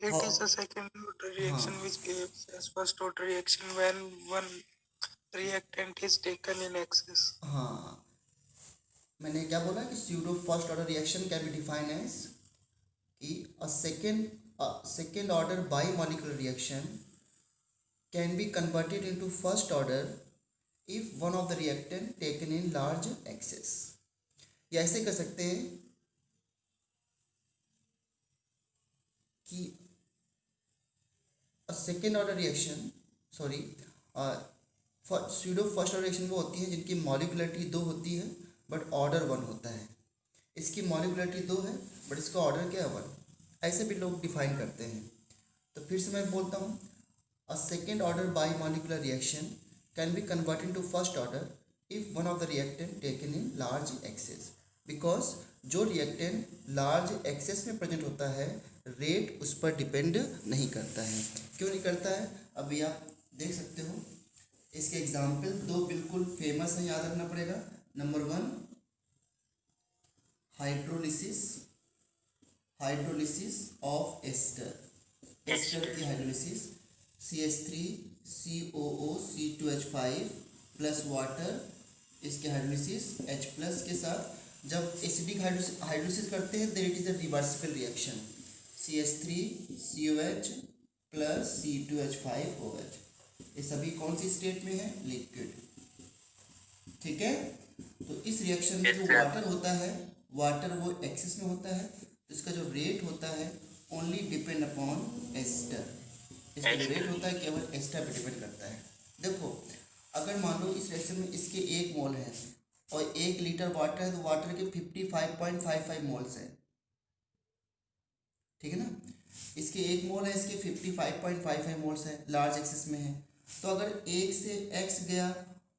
It how is a second order हाँ reaction which behaves as first order reaction when one reactant is taken in excess. हाँ मैंने क्या बोला कि pseudo first order reaction can be define as कि a second order bimolecular reaction can be converted into first order if one of the reactant taken in large excess. या ऐसे कर सकते हैं कि second order reaction sorry pseudo first order reaction वो होती है जिनकी मॉलिकुलरिटी 2 होती है बट ऑर्डर 1 होता है. इसकी मॉलिकुलरिटी 2 है बट इसका ऑर्डर क्या है 1. ऐसे भी लोग डिफाइन करते हैं. तो फिर से मैं बोलता हूँ a second order bimolecular reaction can be converted into first order if one of the reactant taken in large excess because जो रिएक्टेंट लार्ज एक्सेस में प्रेजेंट होता है रेट उस पर डिपेंड नहीं करता है. क्यों नहीं करता है अभी आप देख सकते हो. इसके एग्जाम्पल दो बिल्कुल फेमस हैं, याद रखना पड़ेगा. Number 1 hydrolysis hydrolysis of ester. Ester की hydrolysis CH3COO C2H5 plus water, इसके हाइड्रोलिसिस H प्लस के साथ जब एसिडिक हाइड्रोलिसिस करते हैं then it is a reversible reaction. CH3COH plus C2H5OH. ये सभी कौन सी स्टेट में है? लिक्विड. ठीक है. तो इस रिएक्शन में जो वाटर होता है वाटर वो एक्सेस में होता है तो इसका जो रेट होता है ओनली डिपेंड अपॉन एस्टर. इसका जो रेट होता है केवल एस्टर पे डिपेंड करता है. देखो अगर मान लो इस रिएक्शन में इसके 1 मोल है और 1 लीटर वाटर है तो वाटर के 55.55 मोल्स है. ठीक है ना. इसके 1 मोल है, इसके 55.55 मोल्स है, लार्ज एक्सेस में है. तो अगर 1 से x गया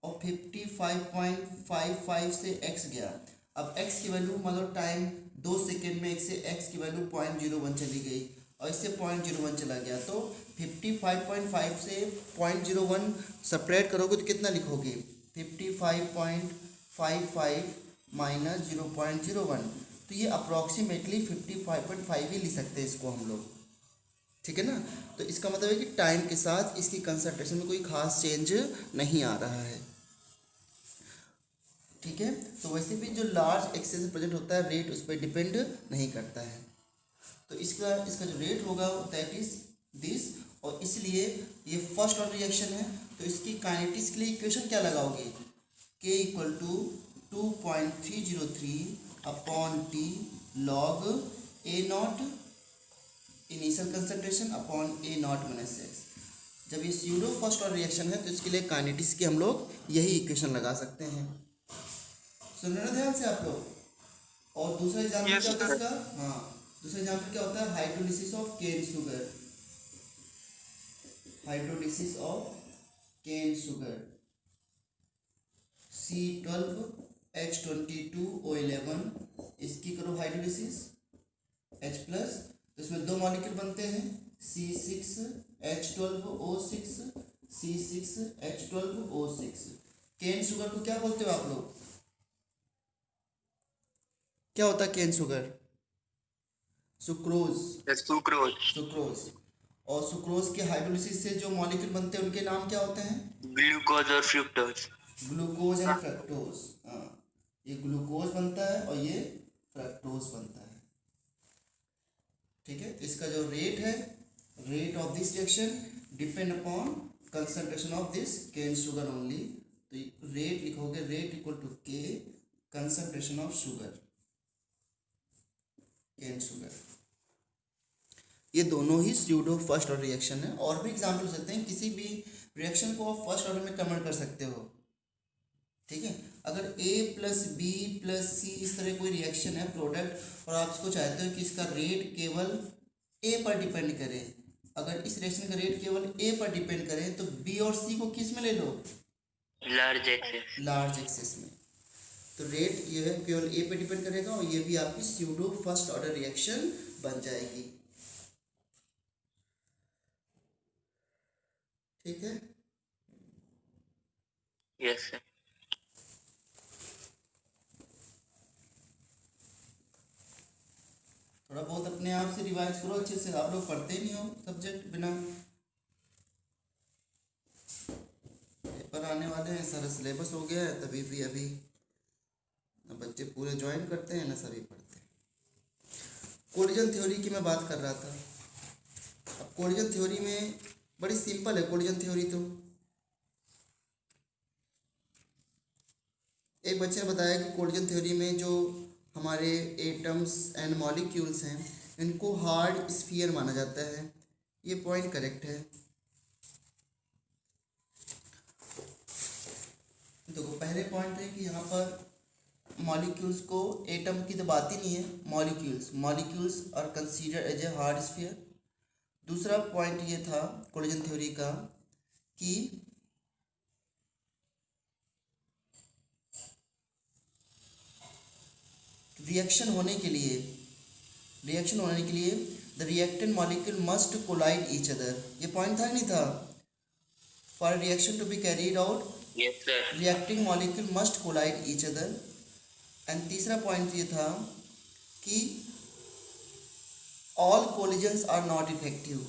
और 55.55 से x गया. अब x की वैल्यू मतलब टाइम 2 सेकेंड में 1 से x की वैल्यू 0.01 चली गई और इससे 0.01 चला गया. तो 55.5 से 0.01 सपरेट करोगे तो कितना लिखोगे? 55.55 माइनस 0.01. तो ये अप्रॉक्सीमेटली 55.5 ही लिख सकते हैं इसको हम लोग. ठीक है ना. तो इसका मतलब है कि टाइम के साथ इसकी कंसंट्रेशन में कोई खास चेंज नहीं आ रहा है. ठीक है. तो वैसे भी जो लार्ज एक्सेस प्रेजेंट होता है रेट उस पर डिपेंड नहीं करता है. तो इसका इसका जो रेट होगा दैट इज दिस. और इसलिए ये फर्स्ट ऑर्डर रिएक्शन है तो इसकी काइनेटिक्स के लिए इक्वेशन क्या लगाओगे? K equal to 2.303 upon t log a not initial concentration upon a not minus x. जब ये स्यूडो फर्स्ट ऑर्डर रिएक्शन है तो इसके लिए काइनेटिक्स की हम लोग यही इक्वेशन लगा सकते हैं. सुन रहे ना ध्यान से आप लोग. और दूसरा एग्जाम्पल Yes, क्या होता है sir. इसका? हाँ दूसरा एग्जाम्पल क्या होता है? Hydrolysis of cane sugar. Hydrolysis of cane sugar C12H22O11. इसकी करो हाइड्रोलिसिस H प्लस. तो इसमें 2 मॉलिक्यूल बनते हैं C6H12O6 C6H12O6. केन शुगर को क्या बोलते हो आप लोग? क्या होता है cane sugar? Sucrose. Sucrose. Sucrose. और सुक्रोज के हाइड्रोलिसिस से जो मॉलिक्यूल बनते हैं उनके नाम क्या होते हैं? Glucose और fructose. Glucose and fructose. हाँ ये ग्लूकोज बनता है और ये फ्रक्टोज बनता है. ठीक है. इसका जो रेट है rate of this reaction depend upon concentration of this cane sugar only. तो रेट लिखोगे rate equal to k concentration of sugar cane sugar. ये दोनों ही स्यूडो फर्स्ट ऑर्डर रिएक्शन है. और भी एग्जाम्पल सकते हैं. किसी भी रिएक्शन को आप फर्स्ट ऑर्डर में कन्वर्ट कर सकते हो. ठीक है. अगर A प्लस बी प्लस सी इस तरह कोई रिएक्शन है प्रोडक्ट और आप इसको चाहते हो कि इसका रेट केवल A पर डिपेंड करे. अगर इस रिएक्शन का रेट केवल A पर डिपेंड करे तो B और C को किस में ले लो? Large excess. लार्ज एक्सेस में. तो रेट ये है केवल A पे डिपेंड करेगा और ये भी आपकी स्यूडो फर्स्ट ऑर्डर रिएक्शन बन जाएगी. ठीक है. Yes, sir. थोड़ा थोड़ा बहुत अपने आप से रिवाइज करो अच्छे से, आप लोग पढ़ते नहीं हो सब्जेक्ट बिना, पेपर आने वाले हैं, सारा सिलेबस हो गया है, तभी भी अभी न बच्चे पूरे ज्वाइन करते हैं न सभी पढ़ते हैं। कोलिजन थ्योरी की मैं बात कर रहा था। अब कोलिजन थ्योरी में बड़ी सिंपल है कोलिजन थ्योरी। तो एक बच्चे ने बताया कि कोलिजन थ्योरी में जो हमारे एटम्स एंड मॉलिक्यूल्स हैं इनको हार्ड स्फीयर माना जाता है। ये पॉइंट करेक्ट है। देखो पहले पॉइंट है कि यहाँ पर मॉलिक्यूल्स को, एटम की तो बात ही नहीं है, molecules are consider as a hard sphere. दूसरा पॉइंट ये था कोलिजन थ्योरी का कि रिएक्शन होने के लिए the reactant molecule must collide each other. ये पॉइंट था नहीं था? For reaction to be carried out reacting molecule must collide each other. And तीसरा पॉइंट ये था कि all collisions are not effective.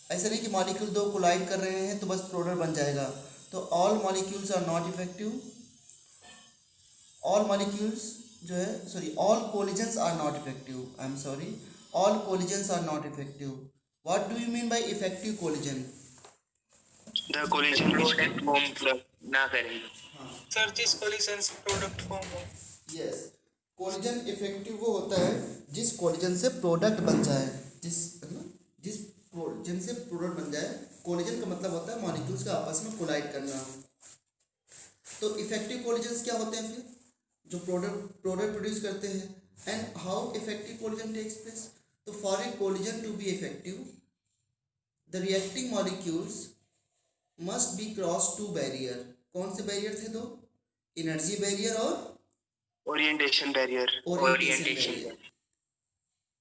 ऐसा नहीं कि मॉलिक्यूल दो कोलाइड कर रहे हैं तो बस प्रोडक्ट बन जाएगा। तो all molecules are not effective, all molecules जो है all collisions are not effective, I am sorry, all collisions are not effective. What do you mean by effective collision? The collision product form ना करें। Sir जिस collision से product form हो। Yes, collision effective वो होता है जिस collision से प्रोडक्ट बन जाए, जिस कोलिजन से प्रोडक्ट बन जाए। कोलिजन का मतलब होता है मॉलिक्यूल्स का आपस में कोलाइड करना। तो इफेक्टिव कोलिजन्स क्या होते हैं फिर? जो प्रोडक्ट प्रोड्यूस करते हैं। And how effective collision takes place? तो for a collision to be effective the reacting molecules must be cross to barrier. कौन से बैरियर थे दो? एनर्जी बैरियर और ओरिएंटेशन बैरियर।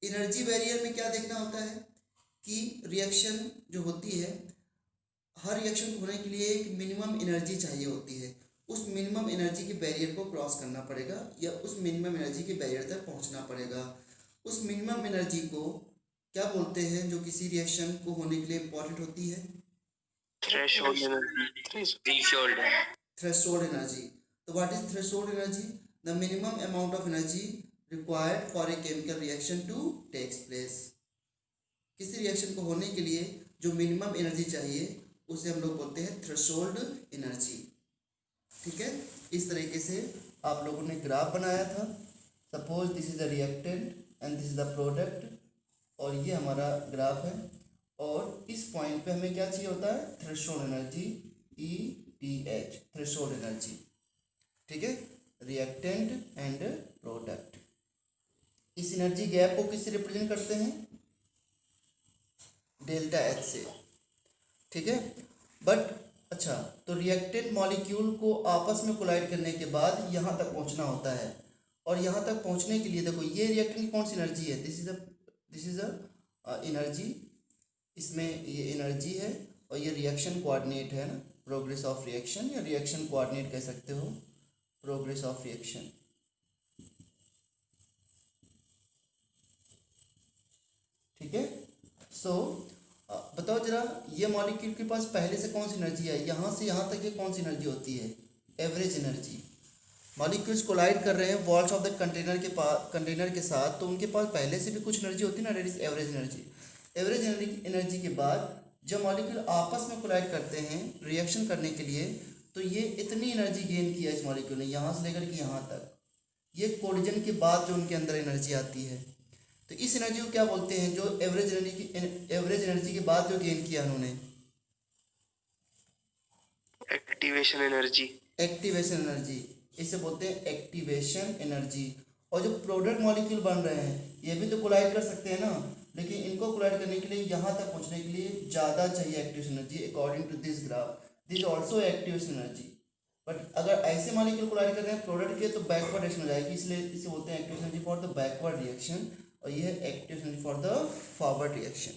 एनर्जी बैरियर में क्या देखना होता है कि रिएक्शन जो होती है, हर रिएक्शन होने के लिए एक मिनिमम एनर्जी चाहिए होती है। उस मिनिमम एनर्जी के बैरियर को क्रॉस करना पड़ेगा या उस मिनिमम एनर्जी के बैरियर तक पहुंचना पड़ेगा। उस मिनिमम एनर्जी को क्या बोलते हैं जो किसी रिएक्शन को होने के लिए इम्पोर्टेंट होती है? Threshold energy. Threshold energy. तो what is threshold energy? The minimum amount of energy required for a chemical reaction to takes place. किसी रिएक्शन को होने के लिए जो मिनिमम एनर्जी चाहिए उसे हम लोग बोलते हैं थ्रेशोल्ड एनर्जी। ठीक है, इस तरीके से आप लोगों ने ग्राफ बनाया था। Suppose this is the reactant and this is the product, और ये हमारा ग्राफ है। और इस पॉइंट पे हमें क्या चाहिए होता है? Threshold energy, ETH, threshold energy. ठीक है, रिएक्टेंट एंड प्रोडक्ट। इस एनर्जी गैप को किससे रिप्रेजेंट करते हैं? डेल्टा H से। ठीक है, बट अच्छा, तो रिएक्टेंट मॉलिक्यूल को आपस में कोलाइड करने के बाद यहाँ तक पहुँचना होता है। और यहाँ तक पहुँचने के लिए देखो ये रिएक्टेंट की कौन सी एनर्जी है? This is a energy. इसमें ये एनर्जी है और ये रिएक्शन कोऑर्डिनेट है ना, प्रोग्रेस ऑफ रिएक्शन या रिएक्शन कोऑर्डिनेट कह सकते हो, प्रोग्रेस ऑफ रिएक्शन। ठीक है, सो बताओ जरा, ये मॉलिक्यूल के पास पहले से कौन सी एनर्जी है? यहाँ से यहाँ तक ये कौन सी एनर्जी होती है? Average energy. मॉलिक्यूल्स कोलाइड कर रहे हैं वॉल्स ऑफ द कंटेनर के साथ, तो उनके पास पहले से भी कुछ एनर्जी होती है ना, that is average energy. Average energy के बाद जब मॉलिक्यूल आपस में कोलाइड करते हैं रिएक्शन करने के लिए, तो ये इतनी एनर्जी गेन किया इस मॉलिक्यूल ने यहाँ से लेकर के यहाँ तक। ये कोलिजन के बाद जो उनके अंदर एनर्जी आती है, तो इस एनर्जी को क्या बोलते हैं? जो एवरेज एनर्जी के बाद जो गेन किया उन्होंने, एक्टिवेशन एनर्जी। एक्टिवेशन एनर्जी, इसे बोलते हैं एक्टिवेशन एनर्जी। और जो प्रोडक्ट मॉलिक्यूल बन रहे हैं ये भी तो कोलाइड कर सकते हैं ना, लेकिन इनको कोलाइड करने के लिए यहाँ तक पहुँचने के लिए ज़्यादा चाहिए activation energy. According to this graph this also activation energy. But अगर ऐसे मॉलिक्यूल कोलाइड कर रहे हैं प्रोडक्ट के, तो बैकवर्ड रिएक्शन हो जाएगी, इसलिए इसे बोलते हैं activation energy for the backward reaction, और यह है activation energy for the forward reaction.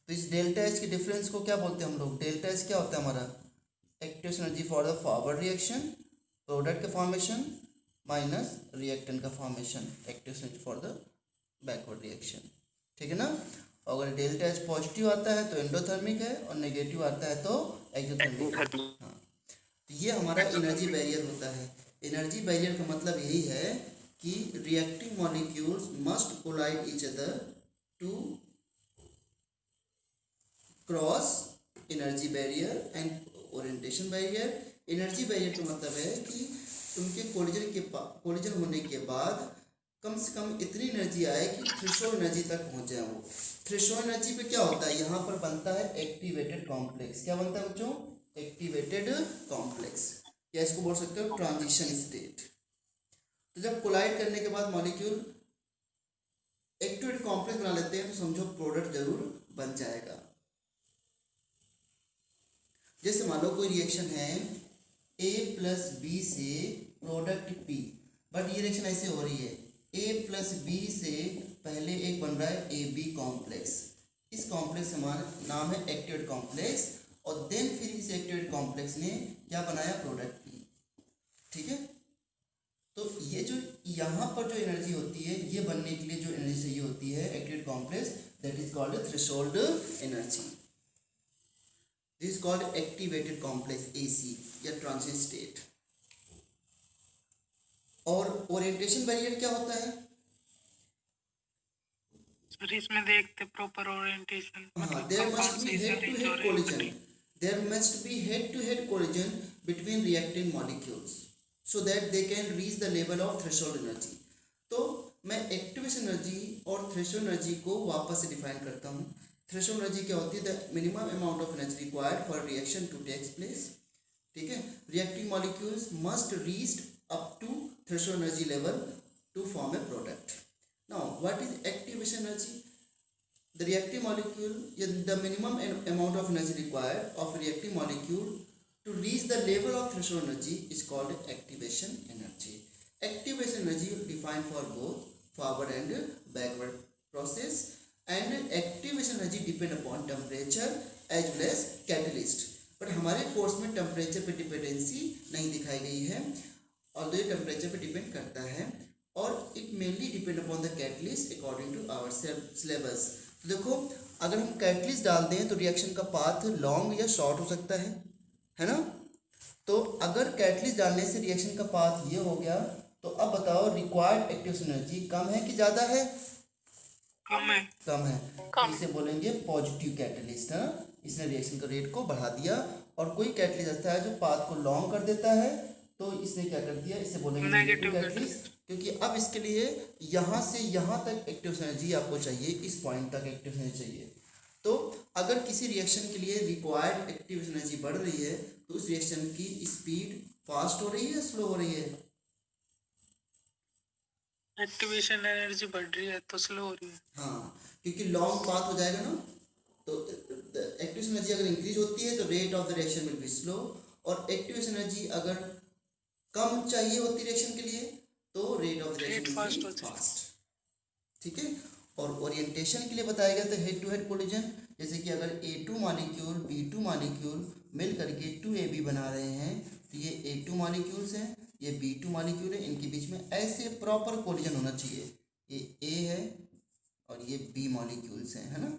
तो इस डेल्टा एच के डिफरेंस को क्या बोलते हैं हम लोग? डेल्टा एच क्या होता है हमारा? Activation energy for the forward reaction, product के फॉर्मेशन, माइनस रिएक्टेंट का formation, active switch for the backward reaction, ठीक है ना। अगर डेल्टा एच पॉजिटिव आता है तो एंडोथर्मिक है, और नेगेटिव आता है तो एक्सोथर्मिक है। हाँ, तो ये हमारा एनर्जी बैरियर होता है। एनर्जी बैरियर का मतलब यही है कि reacting molecules must collide each other to cross energy barrier and orientation barrier. Energy barrier का मतलब है कि उनके कोलिजन होने के बाद कम से कम इतनी एनर्जी आए कि थ्रेशोल्ड एनर्जी तक पहुंच जाए वो। थ्रेशोल्ड एनर्जी पे क्या होता है, यहाँ पर बनता है एक्टिवेटेड कॉम्प्लेक्स। क्या बनता है बच्चों? एक्टिवेटेड कॉम्प्लेक्स, या इसको बोल सकते हो ट्रांजिशन स्टेट। तो जब कोलाइड करने के बाद मॉलिक्यूल एक्टिवेटेड कॉम्प्लेक्स बना लेते हैं तो समझो प्रोडक्ट जरूर बन जाएगा। जैसे मान लो कोई रिएक्शन है A प्लस बी से प्रोडक्ट P, बट ये रिएक्शन ऐसे हो रही है A प्लस बी से पहले एक बन रहा है AB कॉम्प्लेक्स। इस कॉम्प्लेक्स का नाम है एक्टिवेटेड कॉम्प्लेक्स, और देन फिर इस एक्टिवेटेड कॉम्प्लेक्स ने क्या बनाया? प्रोडक्ट P, ठीक है। तो ये जो यहाँ पर जो एनर्जी होती है, ये बनने के लिए जो एनर्जी चाहिए होती है activated complex, that is called threshold energy. This called activated complex AC या ट्रांजिशन स्टेट। और ओरिएंटेशन बैरियर क्या होता है? सर इसमें देखते प्रॉपर ओरिएंटेशन, हाँ, मतलब देयर कंपाउंड मस्ट बी से head to head collision, there must be head to head collision between reacting molecules so that they can reach the level of threshold energy. तो मैं activation energy और threshold energy को वापस से define करता हूँ। Threshold energy क्या होती है? The minimum amount of energy required for reaction to takes place, ठीक है। Reacting molecules must reach up to threshold energy level to form a product. Now what is activation energy? The reactive molecule, the minimum amount of energy required of reactive molecule to reach the level of threshold energy is called activation energy. Activation energy defined for both forward and backward process, and activation energy depend upon temperature as well as catalyst. but हमारे course में temperature पे dependency नहीं दिखाई गई है, और ये temperature पे डिपेंड करता है, और it mainly depend upon the catalyst according to our syllabus. तो देखो, अगर हम कैटलिस्ट डाल दें तो रिएक्शन का पाथ लॉन्ग या शॉर्ट हो सकता है ना। तो अगर कैटलिस्ट डालने से रिएक्शन का पाथ ये हो गया, तो अब बताओ रिक्वायर्ड एक्टिवेशन एनर्जी कम है कि ज़्यादा है? कम है। कम है, तो इसे बोलेंगे पॉजिटिव कैटलिस्ट। हाँ, इसने रिएक्शन का रेट को बढ़ा दिया। और कोई कैटलिस्ट ऐसा है जो पाथ को लॉन्ग कर देता है, तो इसने क्या कर दिया? इसे बोलेंगे नेगेटिव कैटलिस्ट, क्योंकि अब इसके लिए यहाँ से यहाँ तक एक्टिव एनर्जी आपको चाहिए, इस पॉइंट तक एक्टिव एनर्जी चाहिए। तो अगर किसी रिएक्शन के लिए रिक्वायर्ड एक्टिव एनर्जी बढ़ रही है, तो उस रिएक्शन की स्पीड फास्ट हो रही है, स्लो हो रही है? एक्टिवेशन एनर्जी बढ़ रही है तो स्लो हो रही है। हाँ, क्योंकि लॉन्ग पाथ हो जाएगा ना। तो एक्टिव एनर्जी अगर इंक्रीज होती है तो rate of the reaction will be slow, और एक्टिव एनर्जी अगर कम चाहिए होती रिएक्शन के लिए तो rate of reaction will be fast, ठीक है। और ओरिएंटेशन के लिए बताया गया था हेड टू हेड कोलिजन। जैसे कि अगर A2 मॉलिक्यूल B2 मॉलिक्यूल मिल करके 2AB बना रहे हैं, तो ये A2 मॉलिक्यूल्स हैं, ये B2 मॉलिक्यूल है, इनके बीच में ऐसे प्रॉपर कोलिजन होना चाहिए। ये A है और ये B मॉलिक्यूल्स हैं, है ना।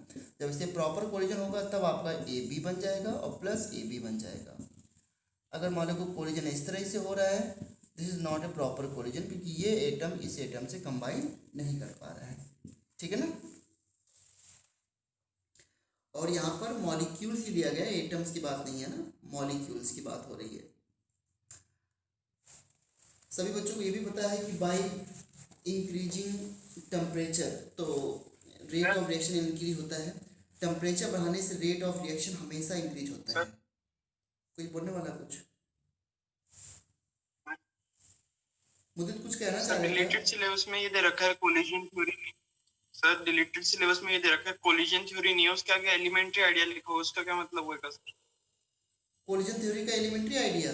जब इसे प्रॉपर कोलिजन होगा तब आपका AB बन जाएगा और प्लस AB बन जाएगा। अगर मान लो कोलिजन इस तरह से हो रहा है, this is not a proper collision, क्योंकि ये एटम इस एटम से कंबाइन नहीं कर पा रहा है, ठीक है ना। और यहाँ पर मॉलिक्यूल्स ही लिया गया है, एटम्स की बात नहीं है ना, मॉलिक्यूल्स की बात हो रही है। सभी बच्चों को ये भी पता है कि बाय इंक्रीजिंग टेम्परेचर, तो रेट ऑफ रिएक्शन इंक्रीज होता है। टेम्परेचर बढ़ाने से रेट ऑफ रिएक्शन हमेशा इंक्रीज होता है। कोई बोलने वाला कुछ? मुझे कुछ कहना चाह रहे थे। डिलीटेड सिलेबस में ये दे रखा है collision theory. Sir deleted syllabus में ये दे रखा है कोलिजन थ्योरी नहीं है, उसका क्या एलिमेंट्री आइडिया लिखा हो, उसका क्या मतलब होगा सर? कोलिजन थ्योरी का एलिमेंट्री आइडिया?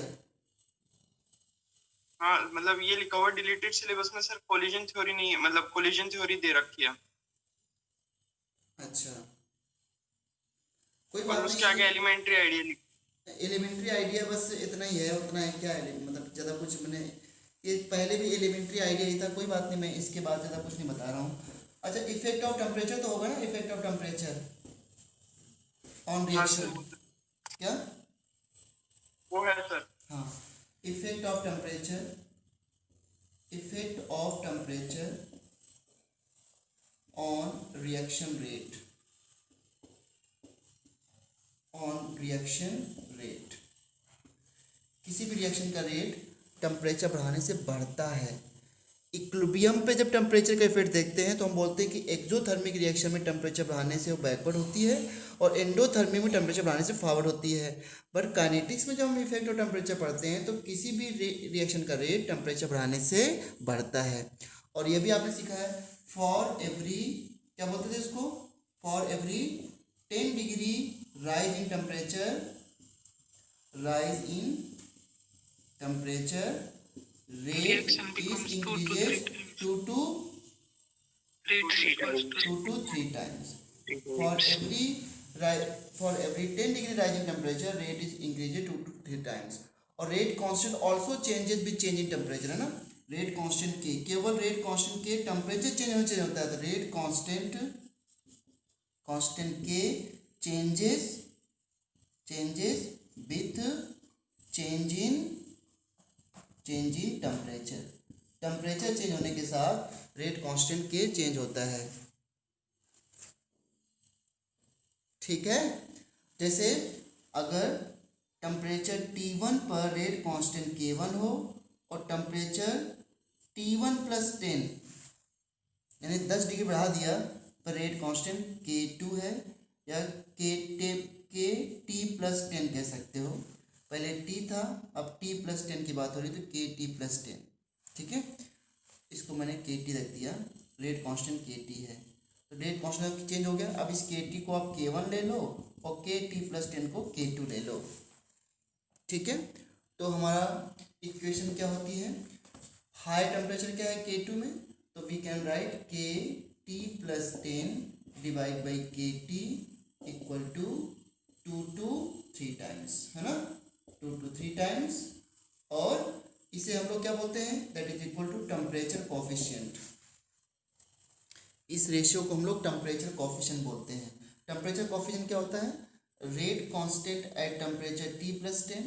हाँ, मतलब ये लिखा हुआ डिलीटेड सिलेबस में सर कोलिजन थ्योरी नहीं है, मतलब कोलिजन थ्योरी दे रखी है। अच्छा, कोई बात उसके आगे नहीं। एलिमेंट्री आइडिया लिखा। एलिमेंट्री आइडिया बस इतना ही है, उतना है क्या मतलब ज़्यादा कुछ मैंने ये पहले भी एलिमेंट्री आइडिया ही था, कोई बात नहीं, मैं इसके बाद ज़्यादा कुछ नहीं बता रहा हूँ। अच्छा, इफेक्ट ऑफ टेम्परेचर तो होगा ना, इफेक्ट ऑफ टेम्परेचर ऑन हाँ सर रिएक्शन, क्या? वो है सर। हाँ, effect of temperature, effect of temperature on reaction rate, on reaction rate. किसी भी रिएक्शन का रेट टेम्परेचर बढ़ाने से बढ़ता है। इक्विलिब्रियम पे जब टेम्परेचर का इफेक्ट देखते हैं तो हम बोलते हैं कि एक्सोथर्मिक रिएक्शन में टेम्परेचर बढ़ाने से वो बैकवर्ड होती है और एंडोथर्मिक में टेम्परेचर बढ़ाने से फॉरवर्ड होती है। बट काइनेटिक्स में जब हम इफेक्ट ऑफ टेम्परेचर पढ़ते हैं तो किसी भी रिएक्शन का रेट टेम्परेचर बढ़ाने से बढ़ता है। और ये भी आपने सीखा है, फॉर एवरी, क्या बोलते थे इसको, for every 10 degree rise in temperature, rise in temperature rate Reaction is becomes 2 to 3 increases times. 2 to Rate equals to 2 to 3 times. For every for every 10 degree rise in temperature, rate is increases 2 to 3 times. और rate constant also changes with change in temperature, है ना। Rate constant के, केवल rate constant के temperature change होता है, तो rate constant, constant के changes with change in temperature, temperature change होने के साथ रेट कांस्टेंट के चेंज होता है। ठीक है, जैसे अगर टेम्परेचर T1 पर रेट कांस्टेंट K1 हो और टेम्परेचर T1 + 10 यानी 10 डिग्री बढ़ा दिया पर रेट कांस्टेंट K2 है, या KT + 10 कह सकते हो। पहले T था, अब T + 10 की बात हो रही तो KT + 10, ठीक है। इसको मैंने KT रख दिया, रेट कांस्टेंट KT है, तो रेट कांस्टेंट चेंज हो गया। अब इस KT को आप K1 ले लो और KT + 10 को K2 ले लो, ठीक है। तो हमारा इक्वेशन क्या होती है, हाई टेम्परेचर क्या है K2 में, तो we can write KT + 10 divide by KT equal to 2 to 3 times, है ना, 2 to 3 टाइम्स। और इसे हम लोग क्या बोलते हैं, that is equal to temperature coefficient. इस रेशियो को हम लोग टेम्परेचर कोफिशिएंट बोलते हैं। टेम्परेचर कोफिशिएंट क्या होता है, rate constant at temperature T + 10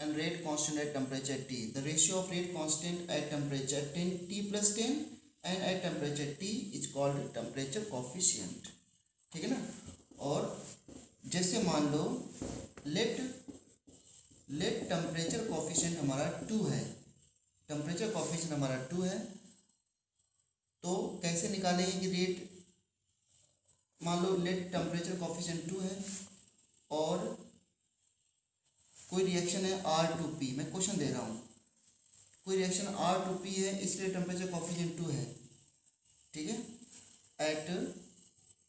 and rate constant at temperature T. The ratio of rate constant at temperature T + 10 and at temperature T is called temperature coefficient, ठीक है ना। और जैसे मान लो लेट टेम्परेचर कोफिशिएंट हमारा 2 है, टेम्परेचर कोफिशिएंट हमारा 2 है, तो कैसे निकालेंगे कि रेट, मान लो लेट टेम्परेचर कोफिशिएंट 2 है और कोई रिएक्शन है R2P, मैं क्वेश्चन दे रहा हूँ, कोई रिएक्शन R2P है, इसलिए टेम्परेचर कोफिशिएंट 2 है, ठीक है, at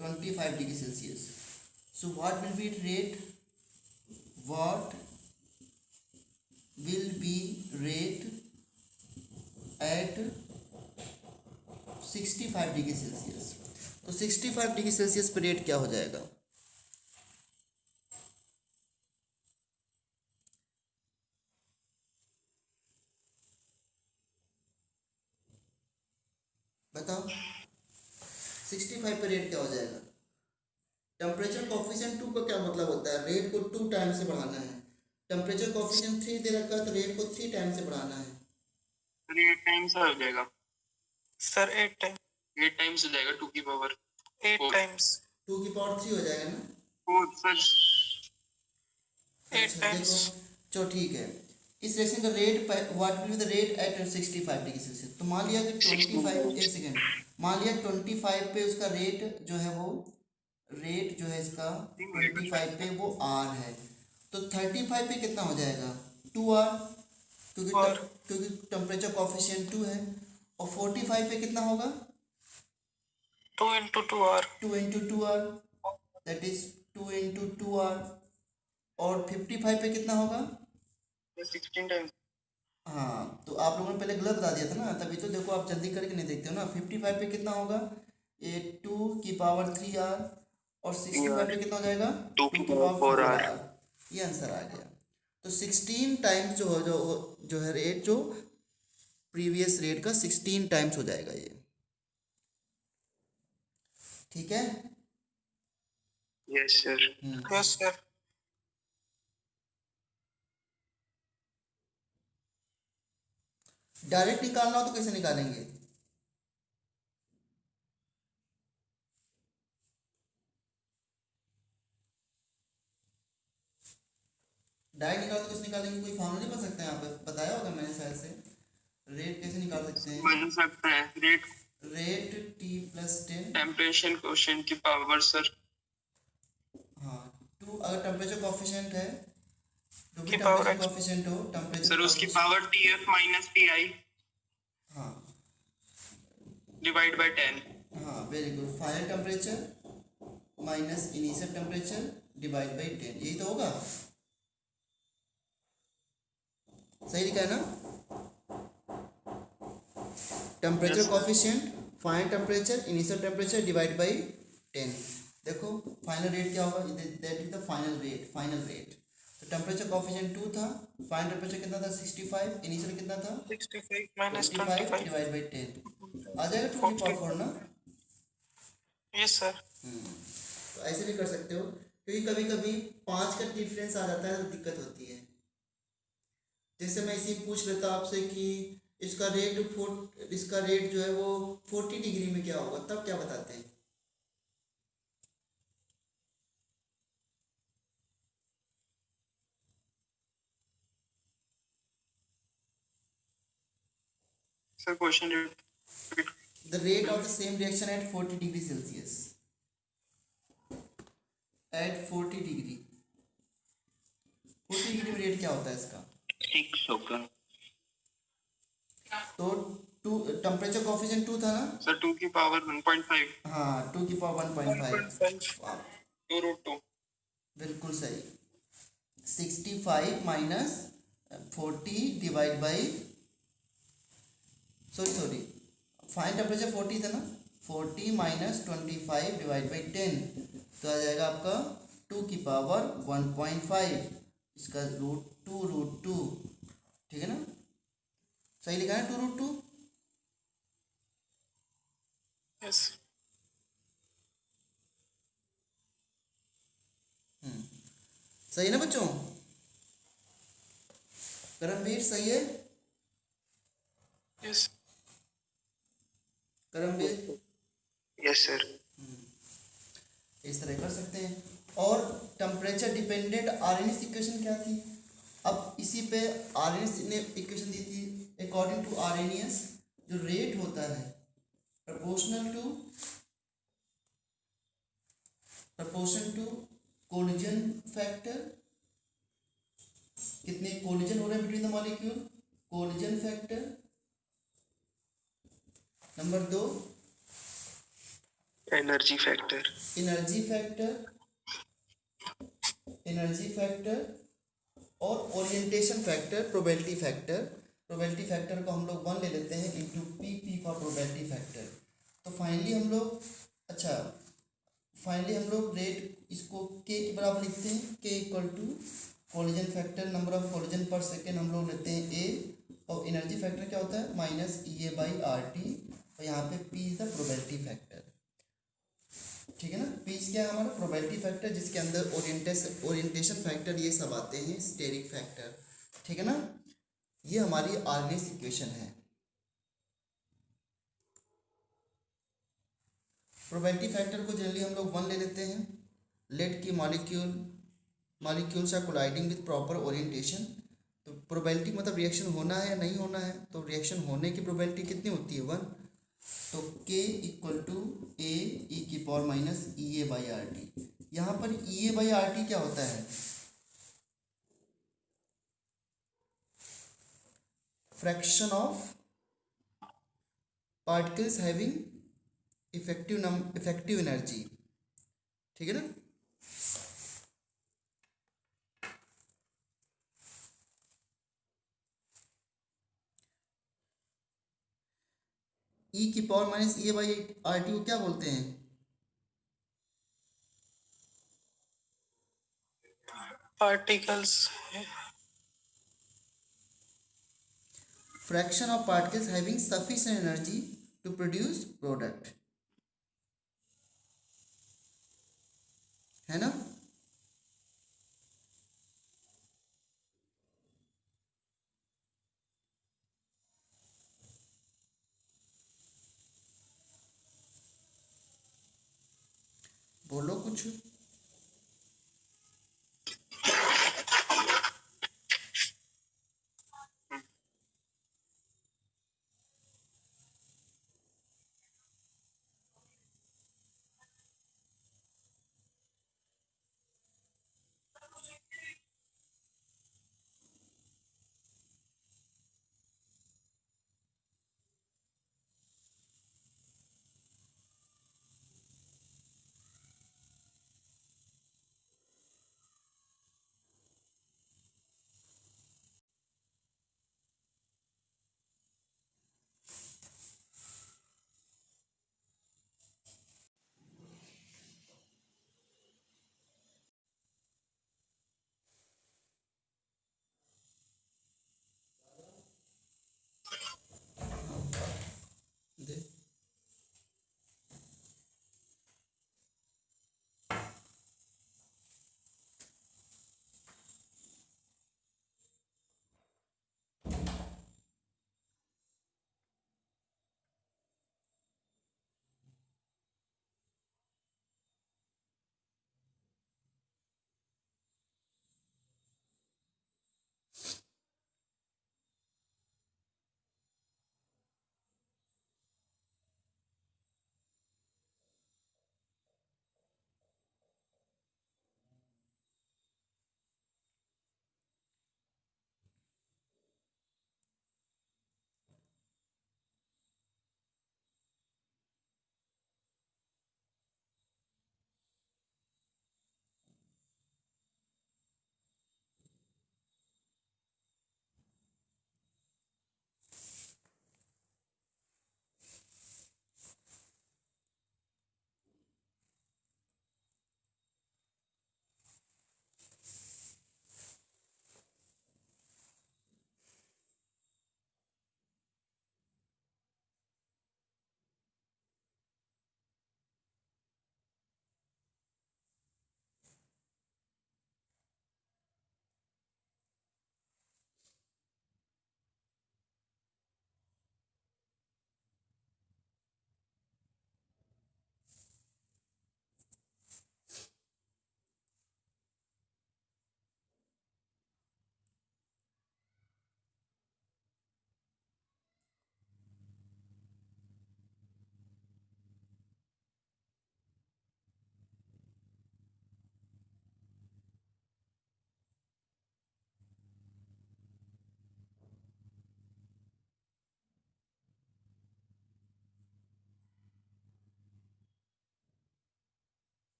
25 degree Celsius. So what will be rate, what will be rate at 65 degree Celsius. तो 65 डिग्री सेल्सियस पर रेट क्या हो जाएगा, बताओ। 65 पे रेट क्या हो जाएगा। टेम्परेचर कोफिशिएंट 2 का क्या मतलब होता है, रेट को 2 टाइम से बढ़ाना है। टेम्परेचर कोफिशिएंट 3 दे रखा है तो रेट को 3 टाइम से बढ़ाना है। 8 टाइम्स हो जाएगा सर 8 टाइम 8 टाइम्स हो जाएगा 2 की पावर 8 टाइम्स 2 की पावर 3 हो जाएगा ना। 4 सर। 8 अच्छा देखो, टाइम्स चलो ठीक है, इस रिएक्शन का rate, what will be the rate at 65 degree Celsius. तो मान लिया कि 25, एक सेकेंड, मान लिया 25 पे उसका रेट जो है वो, रेट जो है इसका 25 पे वो R है, तो 35 पे कितना हो जाएगा 2R, क्योंकि टेम्परेचर कोफिशिएंट 2 है। और 45 पे कितना होगा 2 × 2R 2 × 2R, that is 2 × 2R। और 55 पे कितना होगा 16 टाइम्स। हाँ, तो आप लोगों ने पहले गलत बता दिया था ना, तभी तो देखो आप जल्दी करके नहीं देखते हो ना। 55 पे कितना होगा, ये 2 की पावर 3R, और 65 पे कितना हो जाएगा 2 की पावर 4R। ये आंसर आ गया। तो 16 टाइम्स जो है रेट जो प्रीवियस रेट का 16 टाइम्स हो जाएगा ये। ठीक है। Yes sir. Yes sir. Direct निकालना हो तो कैसे निकालेंगे? डायरेक्ट निकालो तो कैसे निकालेंगे? कोई फॉर्मूला नहीं बन सकता है यहाँ पे? बताया होगा मैंने शायद से। रेट कैसे निकाल सकते हैं? बन सकता है rate rate T plus 10। Temperature coefficient की पावर सर। हाँ, टू अगर टेम्परेचर कॉफिशिएंट है, जो भी की पावर टेम्परेचर कॉफिशिएंट हो, टेम्परेचर सर उसकी coefficient, power TF minus PI हाँ डिवाइड बाय 10। हाँ, very good. Final temperature minus initial temperature divide by 10, यही तो होगा। सही लिखा है ना? Temperature Yes, sir. Coefficient, final temperature, initial temperature divide by 10। देखो फाइनल रेट क्या होगा? That is the final rate. Final rate तो टेम्परेचर कॉफिशिएंट 2 था, फाइनल टेम्परेचर कितना था? 65, इनिशियल कितना था? 65 माइनस 25 25। डिवाइड बाई 10 आ जाएगा 2 की पावर 4 ना। Yes sir. तो ऐसे भी कर सकते हो, क्योंकि कभी कभी 5 का डिफरेंस आ जाता है तो दिक्कत होती है। जैसे मैं इसी पूछ लेता आपसे कि इसका रेट जो है वो 40 डिग्री में क्या होगा, तब क्या बताते हैं? Sir question repeat. The rate of the same reaction at 40 degree Celsius, at 40 degree, 40 degree में रेट क्या होता है इसका? 6 होगा तो टू टेम्परेचर कॉफिशिएंट 2 था ना? सर 2 की पावर 1.5 हाँ, 2 की पावर 1.5। 1.5। 2√2। बिल्कुल सही। 65 minus 40 divide by, sorry, fine temperature 40 था ना, 40 माइनस 25 डिवाइड बाई 10, तो आ जाएगा आपका 2 की पावर 1.5, इसका √2 ठीक है ना? सही लिखा है 2√2। यस। सही है ना बच्चों? करमवीर सही है? यस। Karamvir yes sir. इस तरह कर सकते हैं। और टेम्परेचर डिपेंडेंट आरएनएस इक्वेशन क्या थी? अब इसी पे आरएनएस ने इक्वेशन दी थी, अकॉर्डिंग टू आरएनएस जो रेट होता है प्रपोर्शनल टू कोलिजन फैक्टर, कितने कोलिजन हो रहे हैं between the molecule, collision factor. Number 2 energy factor. Energy factor और orientation factor, probability factor. Probability factor को हम लोग 1 ले लेते हैं into P for probability factor. तो फाइनली हम लोग रेट इसको के के बराबर लिखते हैं, के equal to collision factor, number of collision पर सेकेंड हम लोग लेते हैं ए, और एनर्जी फैक्टर क्या होता है? माइनस EA/RT, और यहाँ पे P is the probability factor. ठीक है ना? पी क्या है? हमारा प्रोबेबिलिटी फैक्टर, जिसके अंदर ओरिएंटेशन फैक्टर ये सब आते हैं, स्टेरिक फैक्टर। ठीक है ना? ये हमारी आरएनएस इक्वेशन है। प्रोबेबिलिटी फैक्टर को जनरली हम लोग 1 ले लेते हैं। लेट की molecules are colliding with proper orientation. तो प्रोबेबिलिटी मतलब रिएक्शन होना है या नहीं होना है, तो रिएक्शन होने की प्रोबेबिलिटी कितनी होती है? 1। तो K equal to A e⁻ EA/RT। यहाँ पर EA/RT क्या होता है? Fraction of particles having effective energy. ठीक है ना? E⁻EA/RT को क्या बोलते हैं? Particles. Fraction of particles having sufficient energy to produce product, है ना। बोलो कुछ। दे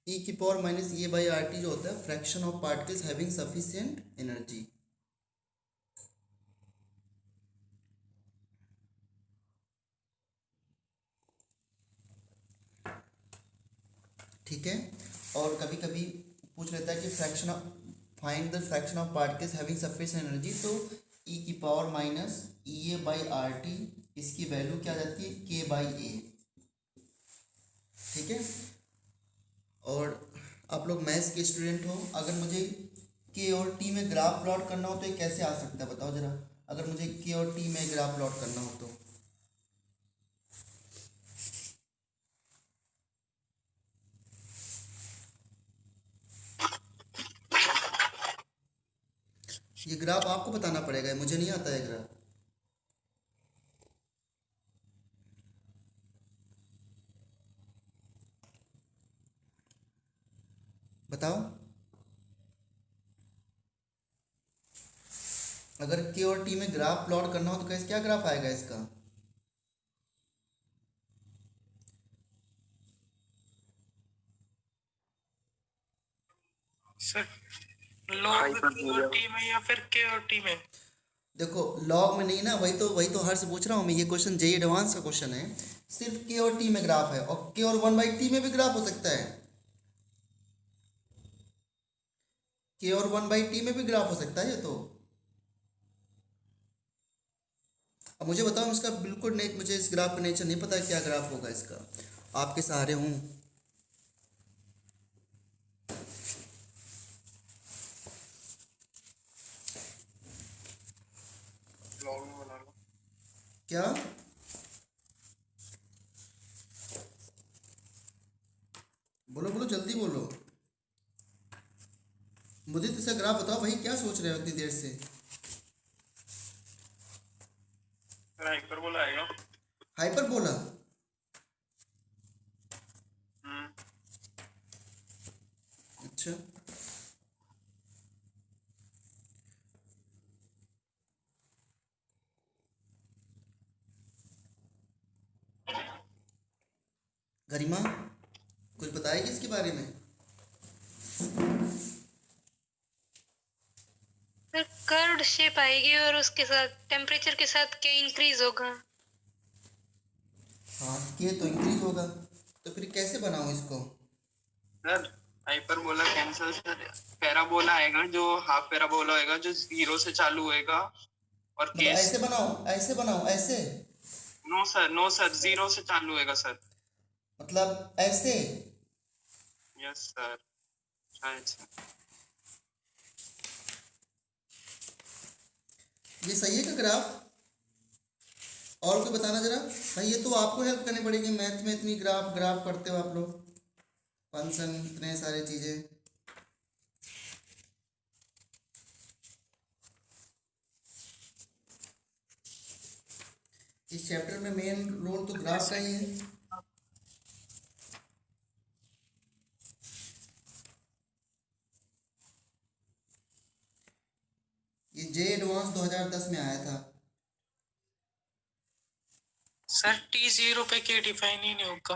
ई की power minus A by R T जो होता है fraction of particles having sufficient energy. ठीक है। और कभी कभी पूछ लेता है कि fraction of find the fraction of particles having sufficient energy, तो ई की power minus E A by R T, इसकी वैल्यू क्या आ जाती है के बाई ए। ठीक है। और आप लोग मैथ्स के स्टूडेंट हो, अगर मुझे के और टी में ग्राफ प्लॉट करना हो तो ये कैसे आ सकता है बताओ जरा, अगर मुझे के और टी में ग्राफ प्लॉट करना हो तो। ये ग्राफ आपको बताना पड़ेगा, मुझे नहीं आता है ग्राफ। बताओ। अगर के और टी में ग्राफ प्लॉट करना हो तो कैसे क्या ग्राफ आएगा इसका। सर लॉग के और टी में या फिर के और टी में। देखो लॉग में नहीं ना, वही तो हर से पूछ रहा हूँ मैं, ये क्वेश्चन जेई एडवांस का क्वेश्चन है। सिर्फ के और टी में ग्राफ है, और के और 1/t में भी ग्राफ हो सकता है, के और 1/t में भी ग्राफ हो सकता है ये तो। अब मुझे बताओ इसका बिल्कुल नहीं, मुझे इस ग्राफ का नेचर नहीं पता क्या ग्राफ होगा इसका, आपके सहारे हूँ। लॉग में बना लो। क्या बोलो बोलो जल्दी बोलो, मुझे तो इसका ग्राफ बताओ भाई, क्या सोच रहे हो इतनी देर से। सर हाइपरबोला आएगा। हाइपरबोला, अच्छा गरिमा कुछ बताएगी इसके बारे में। सर कर्व्ड शेप आएगी और उसके साथ टेम्परेचर के साथ क्या इंक्रीज होगा। हाँ के तो इंक्रीज होगा, तो फिर कैसे बनाऊँ इसको। Sir hyperbola cancel sir, parabola आएगा जो हाफ पैराबोला होएगा जो 0 से चालू होएगा और मतलब केस। ऐसे बनाओ, ऐसे बनाओ, ऐसे। नो सर 0 से चालू होएगा सर। मतलब ऐसे। यस सर, शायद सर। ये सही है क्या ग्राफ। और कोई बताना जरा भाई, ये तो आपको हेल्प करनी पड़ेगी, मैथ में इतनी ग्राफ ग्राफ करते हो आप लोग, फंक्शन इतने सारे चीज़ें। इस चैप्टर में मेन रोल तो ग्राफ का ही है। ये जे एडवांस 2010 में आया था। सर T0 पे के डिफाइन ही नहीं होगा।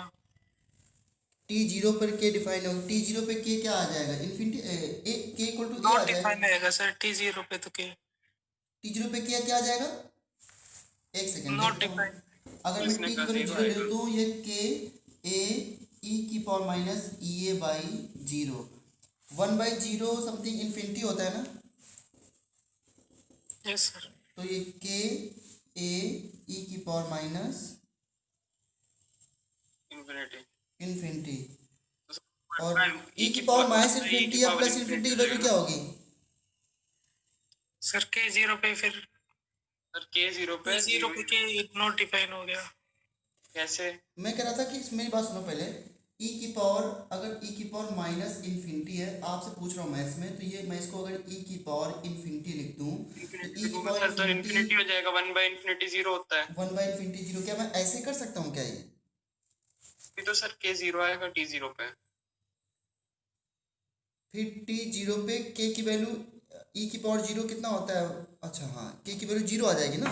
T0 पर के डिफाइन होगा, T0 पे के क्या आ जाएगा, इन्फिनिटी के इक्वल टू ए आ नॉट जाएगा। डिफाइन आएगा सर T0 पे तो के। T0 पे क्या आ जाएगा, एक सेकेंड नॉट देखता हूँ। डिफाइन। अगर मैं टी की वैल्यू 0 ले लूँ तो ये के ए ई की power minus E A by 0, 1/0 something infinity होता है ना। Yes sir. तो ये के ए ई की पावर माइनस इन्फिनिटी, और ई की पावर माइनस इन्फिनिटी या प्लस इन्फिनिटी की वैल्यू क्या होगी। सर K0 पे फिर सर K0 पे T0 पे के नॉट डिफाइन हो गया। कैसे। मैं कह रहा था कि मेरी बात सुनो पहले, ई की पावर अगर ई की पावर माइनस इन्फिनिटी है, आपसे पूछ रहा हूँ मैथ्स में, तो ये मैं इसको अगर ई की पावर इन्फिनिटी लिख दूँ तो ई की पावर सर तो इन्फिनिटी हो जाएगा, 1/∞ 0 होता है। 1/∞ 0, क्या मैं ऐसे कर सकता हूँ क्या ये। फिर तो सर K0 आएगा T0 पे। फिर T0 पे के की वैल्यू ई की पावर 0 कितना होता है, अच्छा हाँ के की वैल्यू 0 आ जाएगी ना,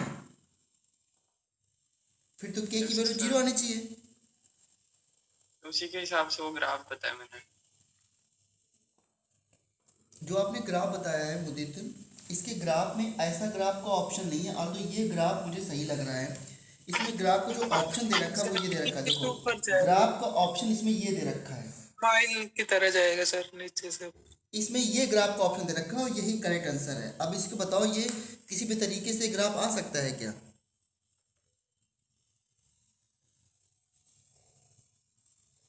फिर तो के की वैल्यू 0 आनी चाहिए। तो उसी के हिसाब से वो ग्राफ बताया मैंने। जो आपने ग्राफ बताया है मुदित, इसके ग्राफ में ऐसा ग्राफ का ऑप्शन नहीं है, और तो ये ग्राफ मुझे सही लग रहा है। इसमें ग्राफ को जो ऑप्शन दे रखा है वो ये दे रखा है, देखो ग्राफ का ऑप्शन इसमें ये दे रखा है, फाइल की तरह जाएगा सर नीचे से। इसमें ये ग्राफ का ऑप्शन दे रखा है और यही करेक्ट आंसर है। अब इसको बताओ ये किसी भी तरीके से ग्राफ आ सकता है क्या।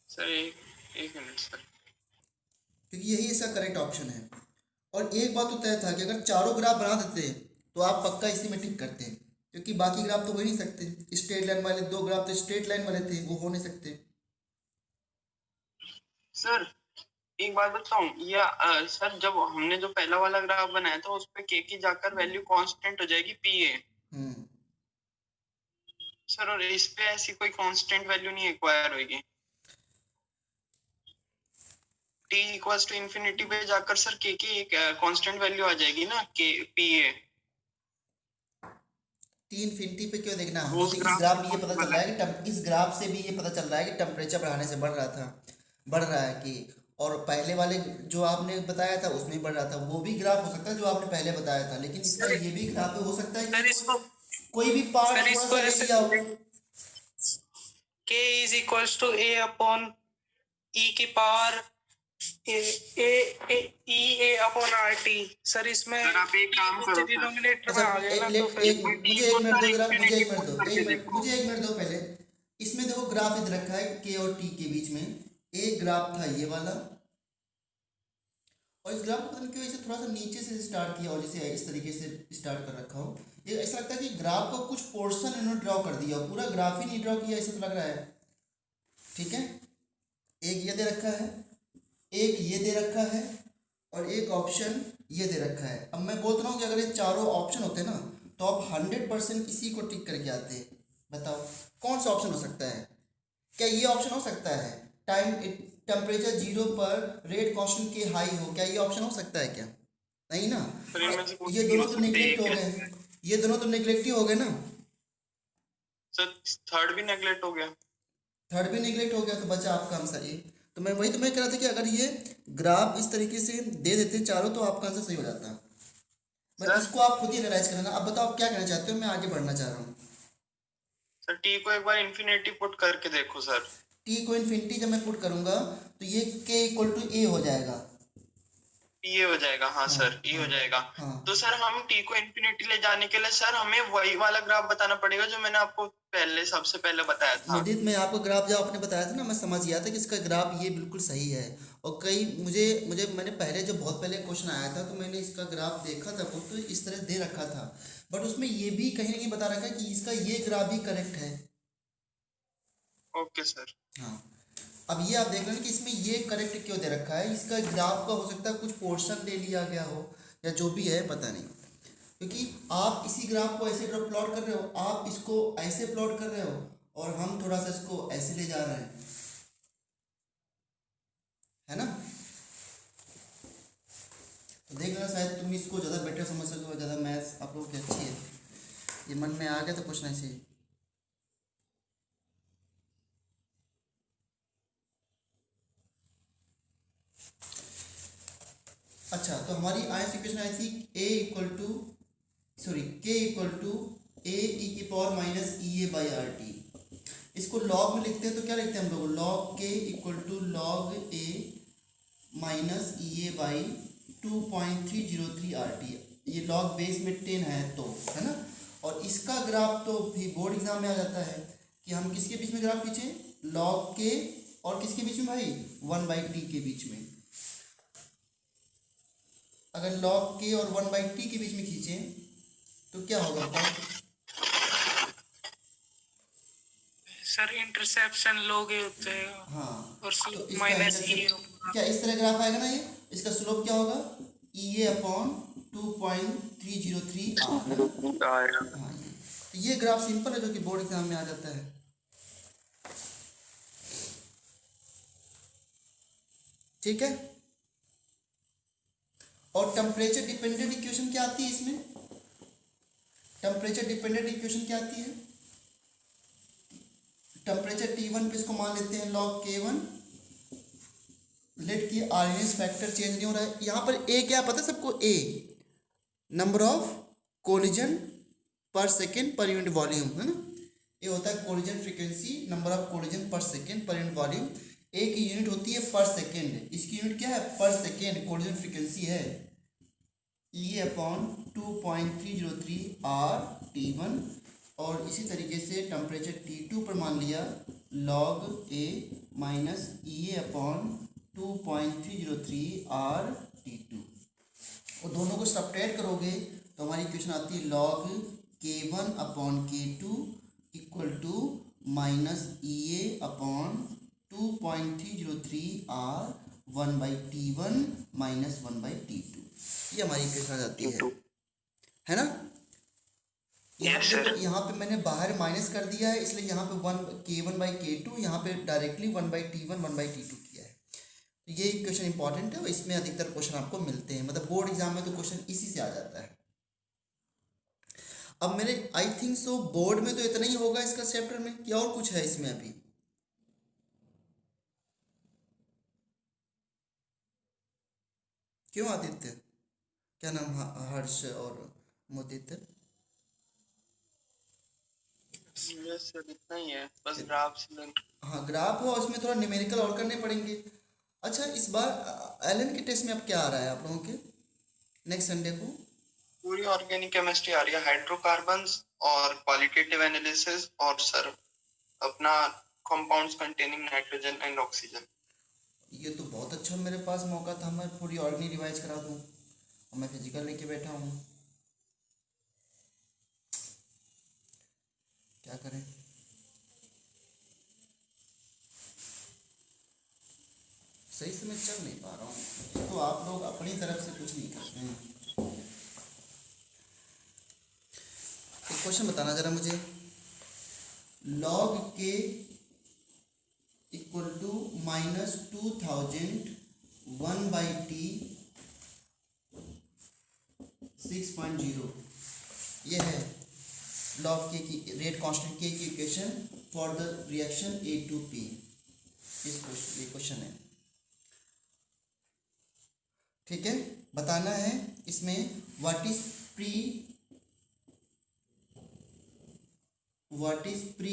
सर एक मिनट सर, क्योंकि यही इसका करेक्ट ऑप्शन है। और एक बात तो तय था कि अगर चारों ग्राफ बना देते तो आप पक्का इसी में टिक करते, क्योंकि बाकी ग्राफ तो हो ही नहीं सकते, स्ट्रेट लाइन वाले दो ग्राफ तो स्ट्रेट लाइन वाले थे, वो हो नहीं सकते। सर एक बात बताऊं, या सर जब हमने जो पहला वाला ग्राफ बनाया था उस पे के की जाकर वैल्यू कांस्टेंट हो जाएगी पीए। सर और इस पे ऐसी कोई कांस्टेंट वैल्यू नहीं एक्वायर होगी। t इक्वल्स टू इंफिनिटी पे जाकर सर के की एक कांस्टेंट वैल्यू आ जाएगी ना, के पीए। टी इन्फिनिटी पे क्यों देखना, वो इस ग्राफ में ये पता चल रहा है कि इस ग्राफ से भी ये पता चल रहा है कि टेम्परेचर बढ़ाने से बढ़ रहा है कि, और पहले वाले जो आपने बताया था उसमें बढ़ रहा था, वो भी ग्राफ हो सकता है जो आपने पहले बताया था, लेकिन इसका ये भी ग्राफ हो सकता है सर कि इसको कोई भी पार्ट सर थोड़ा इसको सा ऐसे लिया हो। k is equals to a upon e की पावर ए अपॉन आर टी। सर इसमें सर आप एक काम करो सर, डिनोमिनेटर में अच्छा आ गया ना, तो एक फिर एक मुझे एक मिनट दो जरा, मुझे एक मिनट दो, करके एक मिनट, देखो। मुझे एक मिनट दो पहले। इसमें देखो ग्राफ इधर रखा है के और टी के बीच में, एक ग्राफ था ये वाला, और इस ग्राफ को पता नहीं क्यों ऐसे थोड़ा सा नीचे से स्टार्ट किया और जैसे इस तरीके से स्टार्ट कर रखा हो। ये ऐसा लगता है कि ग्राफ का कुछ पोर्शन इन्होंने ड्रॉ कर दिया, पूरा ग्राफ ही नहीं ड्रॉ किया, ऐसा तो लग रहा है। ठीक है, एक ये दे रखा है, एक ये दे रखा है, और एक ऑप्शन ये दे रखा है। अब मैं बोल रहा हूँ कि अगर ये चारों ऑप्शन होते ना तो आप 100% इसी को टिक करके आते। बताओ कौन सा ऑप्शन हो सकता है? क्या ये ऑप्शन हो सकता है टाइम टेम्परेचर 0 पर रेट कांस्टेंट के हाई हो? क्या ये ऑप्शन हो सकता है क्या? नहीं ना। सर इनमें से कोई ये नहीं दोनों हो तो सकते, नेग्लेक्ट हो एक गए, है। ये दोनों तो नेग्लेक्ट ही हो गए ना। सर थर्ड भी नेगलेक्ट हो गया। थर्ड भी नेग्लेक्ट हो गया, तो बचा आपका आंसर ए। तो मैं वही तो मैं कह रहा था कि अगर ये ग्राफ इस तरीके से दे देते चारों तो आपका आंसर सही हो जाता। बट सर इसको आप खुद ही एनालाइज करना। अब बताओ आप क्या कहना चाहते हो, मैं आगे बढ़ना चाह रहा हूँ। सर टी को एक बार इन्फिनिटी पुट करके देखो सर। टी को इन्फिनिटी जब मैं पुट करूंगा तो ये के इक्वल टू ए हो जाएगा। ये हो जाएगा, हाँ हाँ सर ये हो हाँ जाएगा। हाँ। तो सर हम टी को इन्फिनिटी ले जाने के लिए सर हमें वही वाला ग्राफ बताना पड़ेगा जो मैंने आपको पहले सबसे पहले बताया था। मुदीत, मैं आपको ग्राफ जब आपने बताया था ना, मैं समझ गया था कि इसका ग्राफ ये बिल्कुल सही है। और कई मुझे मुझे मैंने पहले जो बहुत पहले क्वेश्चन आया था तो मैंने इसका ग्राफ देखा था, वो तो इस तरह दे रखा था, बट उसमें ये भी कहीं ना कहीं बता रखा है कि इसका ये ग्राफ भी करेक्ट है। Okay sir. हाँ, अब ये आप देख रहे हैं कि इसमें ये करेक्ट क्यों दे रखा है। इसका ग्राफ का हो सकता है कुछ पोर्शन ले लिया गया हो या जो भी है पता नहीं, क्योंकि आप इसी ग्राफ को ऐसे प्लॉट कर रहे हो, आप इसको ऐसे प्लॉट कर रहे हो और हम थोड़ा सा इसको ऐसे ले जा रहे हैं, है ना। तो देख लेना, शायद तुम इसको ज़्यादा बेटर समझ सको, ज़्यादा मैथ्स आप लोगों की अच्छी है, ये मन में आ गया तो कुछ नहीं सही। अच्छा, तो हमारी आयस इक्वेशन आई थी ए इक्वल टू सॉरी के इक्वल टू ए ई की power minus E A by R T. इसको लॉग में लिखते हैं तो क्या लिखते हैं हम लोग, लॉग के equal to log A minus E A by 2.303 R T. ये लॉग बेस में 10 है तो, है ना। और इसका ग्राफ तो भी बोर्ड एग्जाम में आ जाता है कि हम किसके बीच में ग्राफ खींचे, लॉग के और किसके बीच में भाई, 1/t के बीच में। अगर लॉग के और 1/t के बीच में खींचें तो क्या होगा बताओ। सर इंटरसेप्शन लोगे होते हैं हाँ, और तो इसका माइनस इंटरसेप्ट क्या इस तरह ग्राफ आएगा ना, ये इसका स्लोप क्या होगा, ई ए अपॉन 2.303 आर, है ना। हाँ, ये ग्राफ सिंपल है जो कि बोर्ड एग्जाम में आ जाता है। ठीक है, और टेम्परेचर डिपेंडेंट इक्वेशन क्या आती है इसमें, टेम्परेचर डिपेंडेंट इक्वेशन क्या आती है, टेम्परेचर T1 पे इसको मान लेते हैं log K1, लेट की आरएनएस फैक्टर चेंज नहीं हो रहा है। यहाँ पर ए क्या पता है सबको, ए नंबर ऑफ कोलिजन पर सेकेंड पर यूनिट वॉल्यूम, है ना। ये होता है collision frequency, number of collision पर सेकेंड पर यूनिट वॉल्यूम। ए की यूनिट होती है पर सेकेंड, इसकी यूनिट क्या है, पर सेकेंड कोलिजन फ्रीक्वेंसी है, ई अपॉन 2.303 आर T1। और इसी तरीके से टेम्परेचर T2 पर मान लिया log A minus E A upon 2.303 R T2। और दोनों को सब्ट्रैक्ट करोगे तो हमारी इक्वेशन आती है log K1 अपॉन K2 equal to minus E A upon 2.303 R 1/T1 minus 1/T2। ये हमारी इक्वेशन आ जाती है ना। यहाँ पे मैंने बाहर माइनस कर दिया है, इसलिए यहाँ पे K1/K2, यहाँ पे डायरेक्टली 1/T1 1/T2 किया है। तो ये क्वेश्चन इंपॉर्टेंट है और इसमें अधिकतर क्वेश्चन आपको मिलते हैं, मतलब बोर्ड एग्जाम में तो क्वेश्चन इसी से आ जाता है। अब मेरे आई थिंक सो बोर्ड में तो इतना ही होगा इसका चैप्टर में, क्या और कुछ है इसमें अभी, क्यों आदित्य, क्या नाम, हर्ष और मुदित। यस सर, इतना ही है, बस ग्राफ से। हाँ ग्राफ हो, उसमें थोड़ा न्यूमेरिकल और करने पड़ेंगे। अच्छा इस बार एलन के टेस्ट में अब क्या आ रहा है आप लोगों के नेक्स्ट संडे को? पूरी ऑर्गेनिक केमिस्ट्री आ रही है, हाइड्रोकार्बन्स और क्वालिटेटिव एनालिसिस, और सर अपना compounds containing nitrogen and oxygen. ये तो बहुत अच्छा मेरे पास मौका था, मैं पूरी ऑर्गेनिक रिवाइज करा दूँ और मैं फिजिकल लेके बैठा हूँ, क्या करें। सही से मैं चल नहीं पा रहा हूँ, तो आप लोग अपनी तरफ से कुछ नहीं कर रहे हैं। एक क्वेश्चन बताना जरा मुझे, log k equal to -2000 1/t 6.0, ये है log k की रेट कांस्टेंट k की equation for the reaction A2P। ये क्वेश्चन है, ठीक है। बताना है इसमें what is pre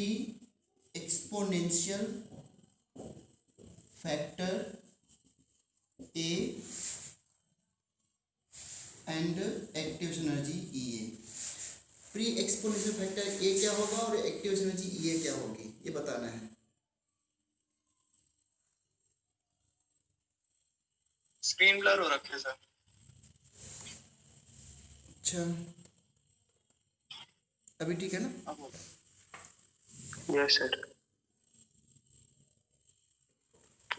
exponential factor A and active energy E A. Pre exponential factor A क्या होगा और एक्टिव एनर्जी ई ए क्या होगी, ये बताना है। स्क्रीन ब्लर हो रखे सर। अच्छा अभी ठीक है ना? Yes sir.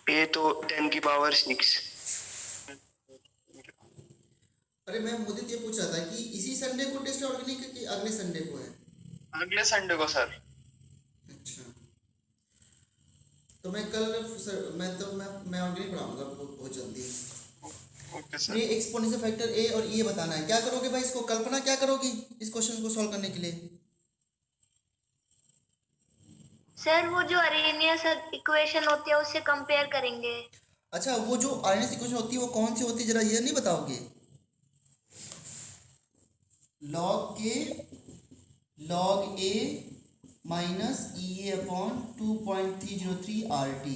ये तो 10⁶। अरे मैं मुझे ये पूछ रहा था कि इसी संडे को टेस्ट ऑर्गेनिक कि अगले संडे को है? अगले संडे को सर। अच्छा तो मैं कल मैं ऑर्गेनिक पढ़ाऊंगा बहुत जल्दी। Okay sir. Pre exponential factor A और ये बताना है। क्या करोगे भाई, इसको कल्पना क्या करोगी इस क्वेश्चन को सॉल्व करने के लिए? सर वो जो अरेनियस इक्वेशन होती है उससे कंपेयर करेंगे। अच्छा वो जो आरएनएस इक्वेशन होती है वो कौन सी होती है, जरा ये नहीं बताओगे? log k log a minus E A upon 2.303 RT।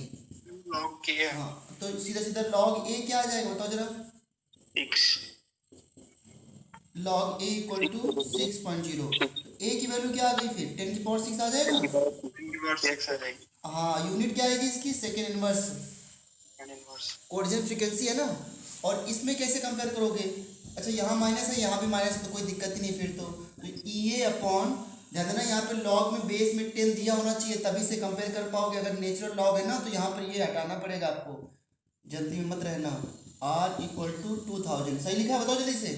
Okay है। हाँ तो सीधा सीधा log a क्या आ जाएगा बताओ जरा? X log a equal to 6.0। a की वैल्यू क्या आ गई फिर 10⁶ आ जाएगा। 10⁶ आ जाएगी। हाँ यूनिट क्या आएगी इसकी? Second inverse. कोऑर्डिनेट फ्रीक्वेंसी है ना। और इसमें कैसे कंपेयर करोगे? अच्छा यहाँ माइनस है यहाँ भी माइनस है तो कोई दिक्कत ही नहीं फिर तो ई ए अपॉन, ध्यान देना यहाँ पे लॉग में बेस में 10 दिया होना चाहिए तभी से कंपेयर कर पाओगे। अगर नेचुरल लॉग है ना तो यहाँ पर ये हटाना पड़ेगा आपको, जल्दी में मत रहना। r इक्वल टू 2000 सही लिखा है, बताओ जल्दी से।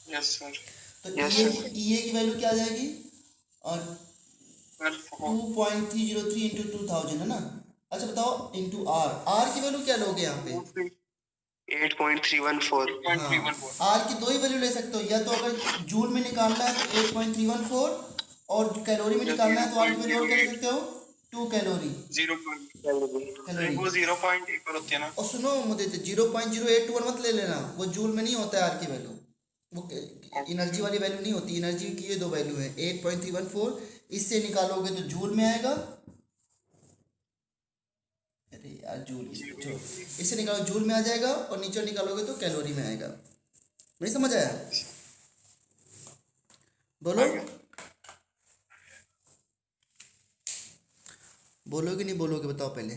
Yes sir. तो Yes, ई ए की वैल्यू क्या आ जाएगी? और 2.303 इंटू 2000 है ना। अच्छा बताओ इंटू आर की वैल्यू क्या लोगे यहाँ पे? 8.314। हाँ आर की दो ही वैल्यू ले सकते हो, या तो अगर जूल में निकालना है तो 8.314 और कैलोरी में निकालना है तो आर की वैल्यू और क्या ले सकते हो? 2 कैलोरी। 0. कैलोरी वो 0.1 पर होती है ना। और सुनो मुझे 0.0821 मत ले लेना, वो जूल में नहीं होता है आर की वैल्यू, वो एनर्जी वाली वैल्यू नहीं होती। एनर्जी की ये दो वैल्यू है 8.314, इससे निकालोगे तो जूल में आएगा। अरे यार जूल इससे निकालो जूल में आ जाएगा और नीचे निकालोगे तो कैलोरी में आएगा। नहीं समझ आया? बोलो बोलोगे नहीं बोलोगे बताओ पहले।